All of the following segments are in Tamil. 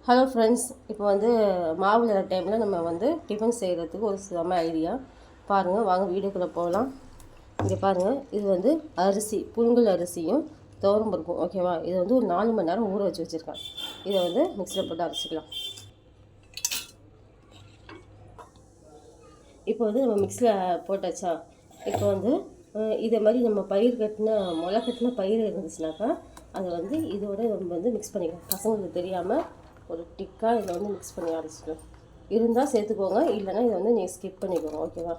ஹலோ ஃப்ரெண்ட்ஸ், இப்போ வந்து மாவு இல்லாத டைமில் நம்ம வந்து டிஃபன் செய்கிறதுக்கு ஒரு செம்ம ஐடியா பாருங்கள். வாங்க வீடியோக்குள்ளே போகலாம். இங்கே பாருங்கள், இது வந்து அரிசி புழுங்கல் அரிசியும் துவரம் பருப்பும். ஓகேவா? இதை வந்து ஒரு 4 மணி நேரம் ஊற வச்சு வச்சுருக்கேன். இதை வந்து மிக்ஸியில் போட்டு அரைச்சிக்கலாம். இப்போ வந்து நம்ம மிக்ஸியில் போட்டாச்சா, இப்போ வந்து இதே மாதிரி நம்ம பயிர் கட்டின முளை கட்டின பயிர் இருந்துச்சுனாக்கா அதை வந்து இதோட நம்ம வந்து மிக்ஸ் பண்ணிக்கலாம். பசங்களுக்கு தெரியாமல் ஒரு டிக்காக இதை வந்து மிக்ஸ் பண்ணி அரைச்சிக்கலாம். இருந்தால் சேர்த்துக்கோங்க, இல்லைனா இதை வந்து நீங்கள் ஸ்கிப் பண்ணிக்கோங்க. ஓகேவா?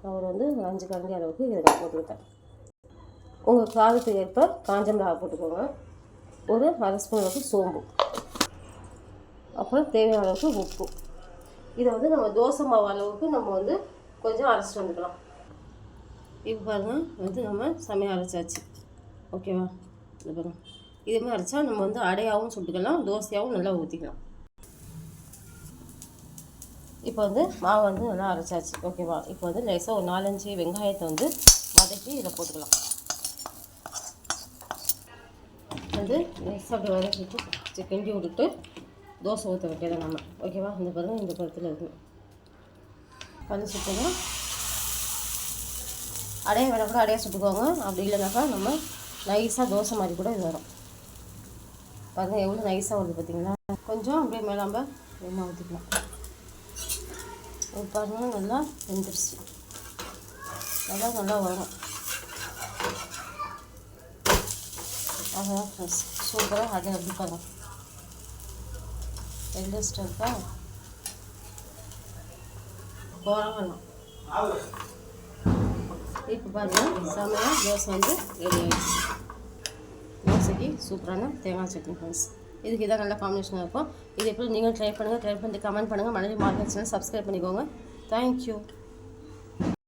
நான் ஒரு 5 கரண்டி அளவுக்கு இதை நான் போட்டுக்கிட்டேன். உங்கள் காரத்துக்கு ஏற்ப காஞ்ச மிளகாய் போட்டுக்கோங்க. ஒரு 1/2 ஸ்பூன் அளவுக்கு சோம்பு, அப்புறம் தேவையான அளவுக்கு உப்பு. இதை வந்து நம்ம தோசை மாவு அளவுக்கு நம்ம வந்து கொஞ்சம் அரைச்சிட்டு வந்துக்கலாம். இப்போ பாருங்கள், வந்து நம்ம செமையாக அரைச்சாச்சு. ஓகேவா? இது பாருங்கள், இதுமாதிரி அரைச்சா நம்ம வந்து அடையாகவும் சுட்டுக்கலாம், தோசையாகவும் நல்லா ஊற்றிக்கலாம். இப்போ வந்து மாவு வந்து நல்லா அரைச்சாச்சு. ஓகேவா? இப்போ வந்து லேசாக ஒரு 4-5 வெங்காயத்தை வந்து வதக்கி இதில் போட்டுக்கலாம். வந்து லேசாக அப்படி வதக்கிட்டு கிண்டி விட்டுட்டு தோசை ஊற்ற வைக்கலாம் நம்ம. ஓகேவா? இந்த பாருங்கள், இந்த படத்தில் இருக்குது. கல் சுட்டுங்க. அடைய வேணா கூட அடைய சுட்டுக்கோங்க. அப்படி இல்லைனாக்கா நம்ம நைஸாக தோசை மாதிரி கூட இது வரும். பாருங்கள் எவ்வளோ நைஸாக வருது பார்த்தீங்களா? கொஞ்சம் அப்படியே மேலாம்ப எண்ணெய் ஊற்றிக்கலாம். பாருங்கள், நல்லா வெந்துருச்சு. நல்லா வரும். அதான் ஃப்ரெண்ட்ஸ், சூப்பராக அதை எப்படி பாருங்கள், எல்லஸ்டாக இருக்கா போகலாம். இப்போ பாருங்கள், செமையாக தோசை வந்து ரெடி ஆகிடுச்சு. தோசைக்கு சூப்பரான தேங்காய் சட்னி ஃப்ரெண்ட்ஸ். இதுக்கு இதான் நல்ல காம்பினேஷனாக இருக்கும். இது எப்படி நீங்கள் ட்ரை பண்ணிட்டு கமெண்ட் பண்ணுங்கள். மனைவி மார்க்கெட் சேனல் சப்ஸ்கிரைப் பண்ணிக்கோங்க. தேங்க்யூ.